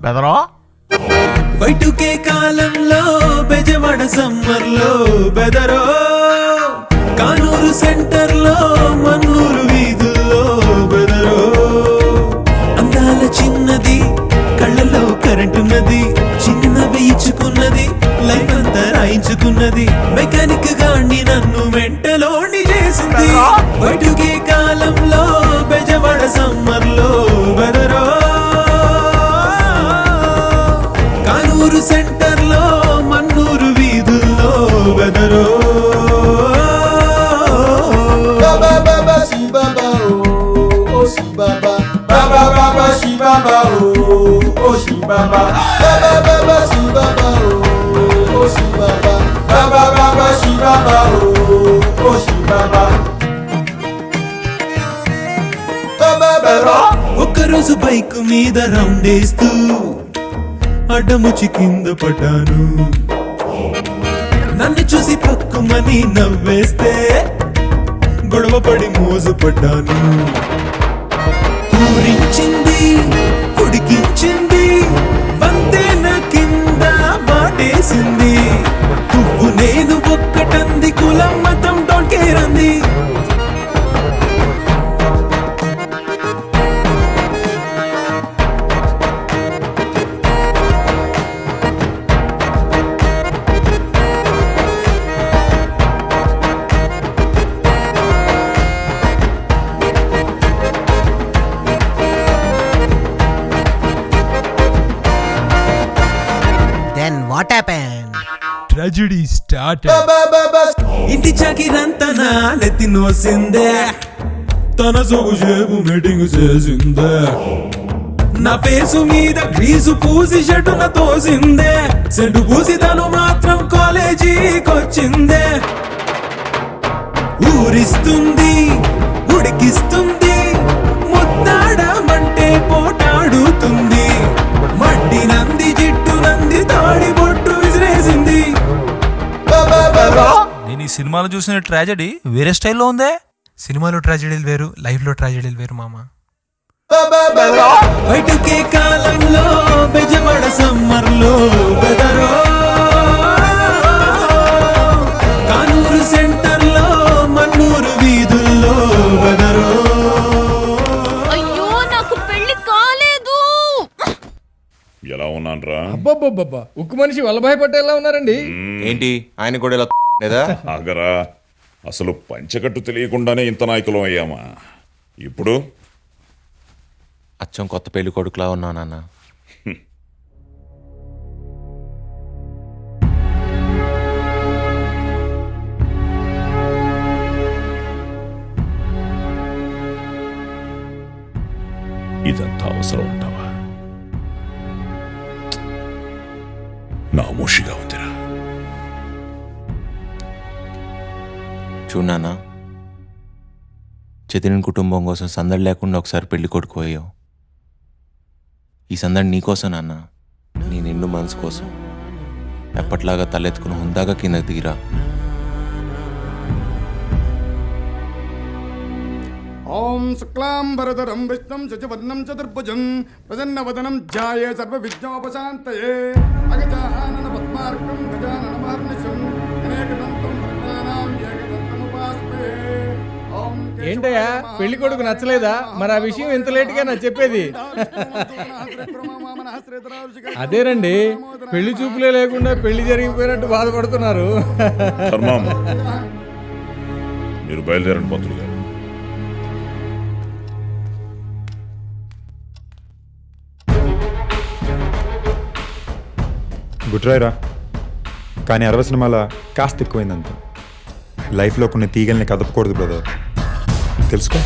బెదరో వైటుకే కాలంలో బెజవాడ సమ్మర్లో బెదరో కానూరు సెంటర్ లో మన్నూరు వీధుల్లో బెదరో అందాల చిన్నది కళ్ళలో కరెంటున్నది చిన్నవి ఇచ్చుకున్నది లైఫ్ అంతా రాయించుకున్నది మెకానిక్ గాని నన్ను మెంటలోని చేసింది వైటుకే కాలంలో బెజవాడ సమ్మర్లో బెదరో కానూరు సెంటర్ లో మన్నూరు వీధుల్లో బెదరో ఒక్కరోజు బైక్ మీద రౌండేస్తూ అడ్డముచి కింద పడ్డాను నన్ను చూసి పక్కుమని నవ్వేస్తే గొడవ పడి మోజు పడ్డాను ఊరించింది ఉడికించింది వంతెన కింద వాటేసింది నువ్వు నేను ఒక్కటంది కులం మతం డోంట్ కేర్ అంది వాట్ హ్యాపెన్ ట్రాజెడీ స్టార్ట్. ఇంటి చాకిరంతా నా నెత్తి నోసిందే తన సొగు చేపు మీటింగ్ చేసిందే నా ఫేసు మీద గ్రీసు పూసి షటున తోసిందే సెంటు పూసి తను మాత్రం కాలేజీకొచ్చిందే ఊరిస్తుంది ఉడికిస్తుంది ముద్దాడమంటే పోటాడుతుంది మట్టి నంది జిట్టు నంది తాడి బొట్టు విసిరేసింది నేను ఈ సినిమాలో చూసిన ట్రాజెడీ వేరే స్టైల్లో ఉందే. సినిమాలో ట్రాజెడీలు వేరు, లైఫ్ లో ట్రాజెడీలు వేరు మామ. వైటుకే కాలంలో బెజవాడ సమ్మర్లో బెదరో కానూరు సెంటర్ లో మన్నూరు వీధుల్లో బెదరో అయ్యో నాకు పెళ్లి కాలేదు. ఎలా ఉన్నాన్రా? అబ్బబ్బబ్బబ్బా, ఉక్కు మనిషి వల్లభాయ్ పటేల్లా ఉన్నారండి. ఏంటి ఆయన కూడా ఇలా లేదా? ఆగరా, అసలు పంచకట్టు తెలియకుండానే ఇంత నాయకులం అయ్యామా? ఇప్పుడు అచ్చం కొత్త పెళ్లి కొడుకులా ఉన్నావు నాన్న. ఇదంతా అవసరం ఉంటావా? నామోషిగా ఉందిరా. చూడు నాన్న, చెదిరిన కుటుంబం కోసం సందడి లేకుండా ఒకసారి పెళ్లి కొడుకు అయ్యావు. ఈ సందడి నీకోసం నాన్న, నీ నిండు మనసు కోసం. ఎప్పట్లాగా తలెత్తుకుని హుందాగా కిందకి దిగిరా. ఓం శుక్లాంబరధరం విష్ణుం శశివర్ణం చతుర్భుజం ప్రసన్నవదనం ధ్యాయే సర్వవిఘ్నోపశాంతయే అగజానన పద్మార్కం గజానన మహర్నిశం అనేకదంతం భక్తానాం ఏకదంతముపాస్మహే. ఓం ఏంటయ్యా పెళ్లి కొడుకు నచ్చలేదా? మరి ఆ విషయం ఇంత లేటుగా నాకు చెప్పేది. అదేనండి, పెళ్లి చూపులే లేకుండా పెళ్లి జరిగిపోయినట్టు బాధపడుతున్నారు. ధర్మం, మీరు బయలుదేరండి పంతులు గారు. గుట్రాయిరా, కానీ 60 సినిమాల కాస్త ఎక్కువైందంత. లైఫ్లో కొన్ని తీగల్ని కదపకూడదు బ్రదర్, తెలుసుకో.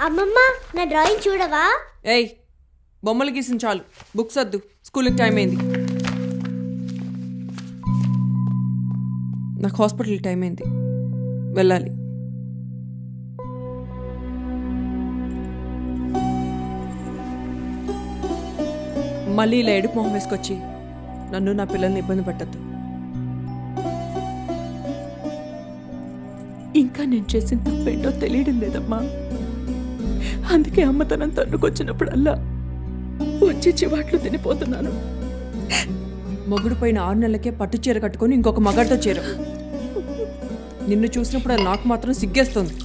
అమ్మమ్మ నా డ్రాయింగ్ చూడవా? ఏయ్, బొమ్మలు గీసిన చాలు, బుక్స్ వద్దు, స్కూల్కి టైం అయింది. నాకు హాస్పిటల్ టైం అయింది, వెళ్ళాలి. మళ్ళీ ఇలా ఎడుపు మొహం వేసుకొచ్చి నన్ను నా పిల్లల్ని ఇబ్బంది పెట్టద్దు. ఇంకా నేను చేసిన తప్పేంటో తెలియడం లేదమ్మా. అందుకే అమ్మతనం తన్నుకొచ్చినప్పుడల్లా వచ్చి చివాట్లు తినిపోతున్నాను. మొగుడు పైన 6 నెలలకే పట్టు చీర కట్టుకొని ఇంకొక మగాడితో చీర. నిన్ను చూసినప్పుడు నాకు మాత్రం సిగ్గేస్తుంది.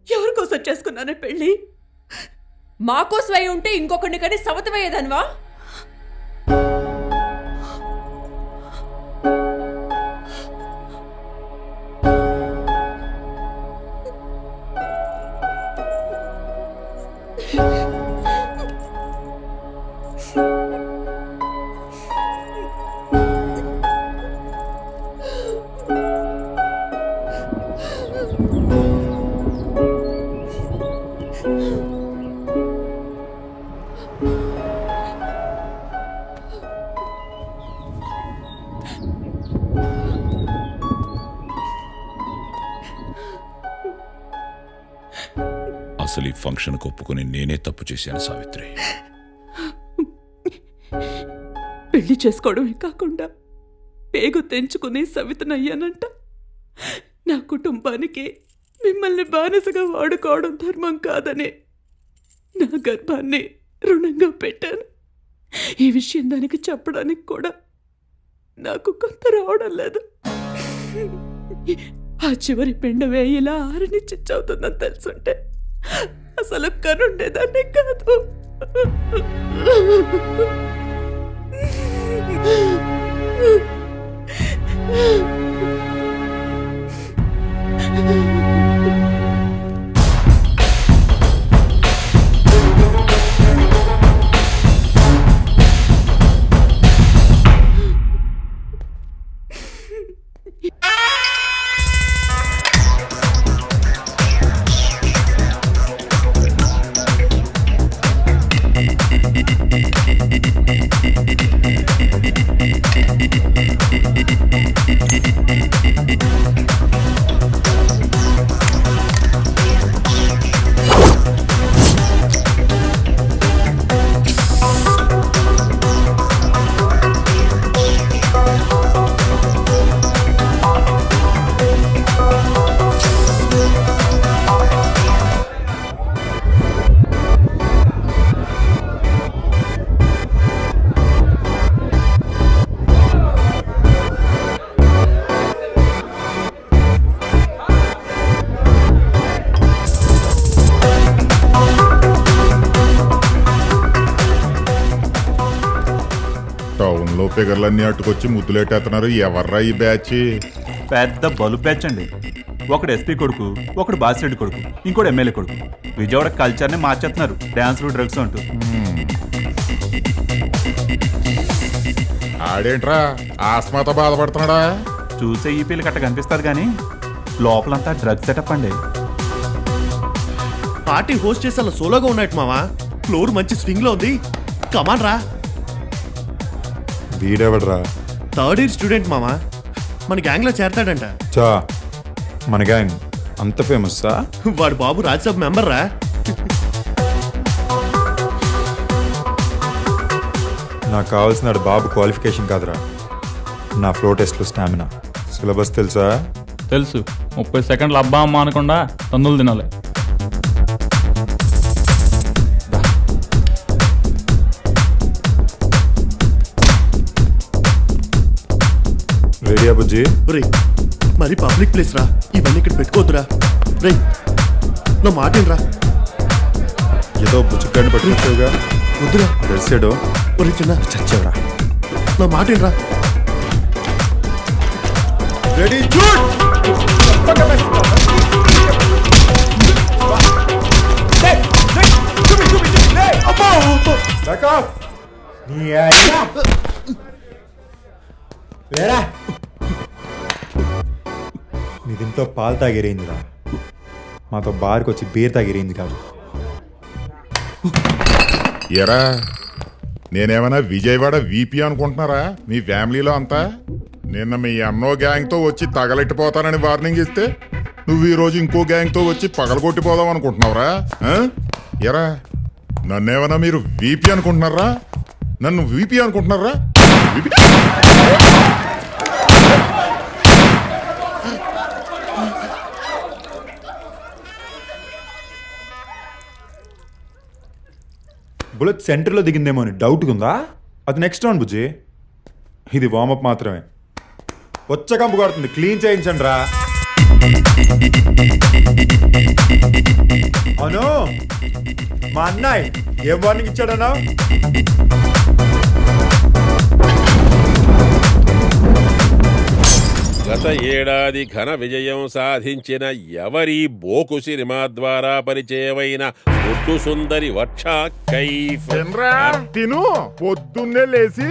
ఎవరి కోసం చేసుకున్నానే పెళ్ళి? మాకోసం అయి ఉంటే ఇంకొకరిని కానీ సవతమయ్యేదానివా? అసలు ఈ ఫంక్షన్ ఒప్పుకొని నేనే తప్పు చేశాను సావిత్రి. పెళ్లి చేసుకోవడమే కాకుండా పేగు తెంచుకుని సవితనయ్యానంట. నా కుటుంబానికి మిమ్మల్ని బానిసగా వాడుకోవడం ధర్మం కాదని నా గర్భాన్ని రుణంగా పెట్టాను. ఈ విషయం దానికి చెప్పడానికి కూడా నాకు కొంత రావడం లేదు. ఆ చివరి పిండ వేయిలా ఆరని చిచ్చవుతుందని తెలుసుంటే అసలు కనుండేదాన్ని కాదు. టౌన్లో ఫిగర్లన్నీ అట్టుకొచ్చి ముద్దులేటేస్తున్నారు. ఎవర్రా ఈ బ్యాచ్? పెద్ద బలు బ్యాచ్ అండి. ఒకడు ఎస్పీ కొడుకు, ఒకడు బాసిరెడ్డి కొడుకు, ఇంకోటి ఎమ్మెల్యే కొడుకు. విజయవాడ కల్చర్ని మార్చేస్తున్నారు, డ్యాన్సులు డ్రగ్స్ అంటూ. ఆడేంట్రా ఆస్మాతో బాధపడుతున్నాడా? చూసే ఈ పిల్లకి అట్ట కనిపిస్తుంది కానీ లోపలంతా డ్రగ్స్ సెటప్ అండి. పార్టీ హోస్ట్ చేసి అలా సోలోగా ఉన్నట్టు మావా. ఫ్లోర్ మంచి స్వింగ్ లో ఉంది. కమాన్ రా. వీడెవడరా? 3rd ఇయర్ స్టూడెంట్ మావా. మన గ్యాంగ్ లో చేరతాడంట. చా, మన గ్యాంగ్ అంత ఫేమస్సా? వాడు బాబు రాజ్యసభ మెంబర్ రా. నాకు కావాల్సిన బాబు క్వాలిఫికేషన్ కాదురా, నా ఫ్లో టెస్ట్లో స్టామినా. సిలబస్ తెలుసా? తెలుసు. 30 సెకండ్లు అబ్బా అమ్మ అనకుండా తన్నులు తినాలి. రెడీయా బుజ్జి? రే మరి పబ్లిక్ ప్లేస్ రా, ఇవన్నీ ఇక్కడ పెట్టుకోవద్దురా. రే నా మాటేనరా. ఏదో బుజ్జుగాడిని పట్టుకుంటావుగా. వద్దురా. తెలిసాడు. ఒరే చిన్న చచ్చావురా. నా మాటేనరా. Ready shoot. నీ దీంట్లో పాలు తాగిరేందిరా, మాతో బార్కి వచ్చి బీర్ తాగిరేంది కాదు. ఎరా నేనేమైనా విజయవాడ వీపీ అనుకుంటున్నారా మీ ఫ్యామిలీలో అంతా? నిన్న మీ అన్నో గ్యాంగ్తో వచ్చి తగలెట్టిపోతానని వార్నింగ్ ఇస్తే నువ్వు ఈరోజు ఇంకో గ్యాంగ్తో వచ్చి పగలగొట్టిపోదాం అనుకుంటున్నావురా? ఎరా నన్నేమన్నా మీరు వీపీ అనుకుంటున్నారా? నన్ను వీపీ అనుకుంటున్నారా? బుల్లెట్ సెంటర్లో దిగిందేమో అని డౌట్గా ఉందా? అది నెక్స్ట్ రౌండ్ బుజ్జి. ఇది వార్మప్ మాత్రమే. వచ్చ కంపు కొడుతుంది, క్లీన్ చేయించండి రా. అవును, మా అన్నయ్య ఏం వార్నింగ్ ఇచ్చాడన్నా? గత ఏడాది ఘన విజయం సాధించిన ఎవరి బోకు సినిమా ద్వారా పరిచయమైన ఒడ్డు సుందరి వర్ష కైఫ్ తిను పొద్దున్నే లేచి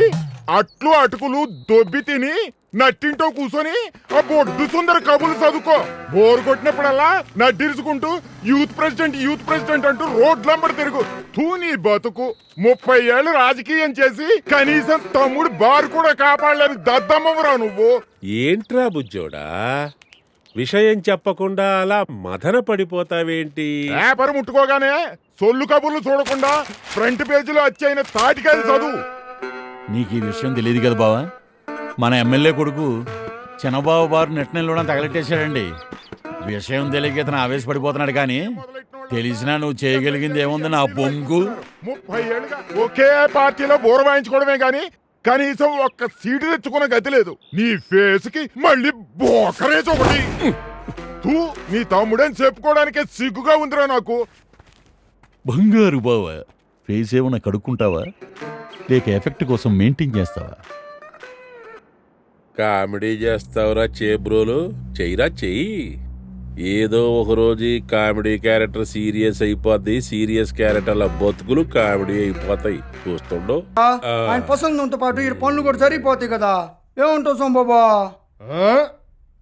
అట్లు అటుకులు దొబ్బి తిని నట్టింటో కూర్చొని ఆ బొడ్డు సుందర కబులు చదువుకో. బోరు కొట్టినప్పుడల్లా నడ్డిరుచుకుంటూ యూత్ ప్రెసిడెంట్ అంటూ రోడ్లంబడి తిరుగు. తూని బతుకు 30 ఏళ్ళు రాజకీయం చేసి కనీసం తమ్ముడు బారు కూడా కాపాడలేని దద్దమ్మరా నువ్వు. ఏంట్రా బుజ్జోడా, విషయం చెప్పకుండా అలా మదన పడిపోతావేంటి? పేపర్ ముట్టుకోగానే సొల్లు కబుర్లు చూడకుండా ఫ్రంట్ పేజీలో వచ్చైన తాటికాయలు చదువు. నీకు ఈ విషయం తెలియదు కదా బావా, మన ఎమ్మెల్యే కొడుకు చిన్నబాబు బారు నెట్నెల్లోనే తగలెట్టేశాడండి. విషయం తెలియక ఇతను ఆవేశపడిపోతున్నాడు, కానీ తెలిసినా నువ్వు చేయగలిగింది ఏముంది నా బొంగు. 30 ఏళ్ళుగా ఒకే పార్టీలో బోర వాయించుకోవడమే గాని కనీసం ఒక్క సీటు తెచ్చుకున్న గతి లేదు. నీ ఫేస్ కి మళ్ళీ బోకరేజ్ ఒకటి. తూ నీ తమ్ముడని చెప్పుకోవడానికే సిగ్గుగా ఉందిరా నాకు. బంగారు బావా, ఫేస్ ఏమన్నా కడుక్కుంటావా లేక ఎఫెక్ట్ కోసం మెయింటైన్ చేస్తావా? కామెడీ చేస్తావురా చేబ్రోలు, చెయ్యిరా చెయ్యి. ఏదో ఒక రోజు ఈ కామెడీ క్యారెక్టర్ సీరియస్ అయిపోద్ది, సీరియస్ క్యారెక్టర్ల బతుకులు కామెడీ అయిపోతాయి. చూస్తుండవు. ఆయన పసందంతో పాటు ఈ పనులు కూడా సరిపోతాయి కదా. ఏముంటావు సోంబాబా?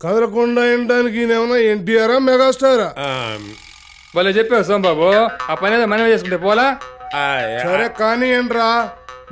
కదలకుండా వినడానికి ఏమన్నా ఎన్టీఆరా మెగాస్టారా? వాళ్ళు చెప్పావు సోంబాబు, ఆ పని ఏదో మనమే చేసుకుంటే పోలా. సరే కానీ ఏంట్రా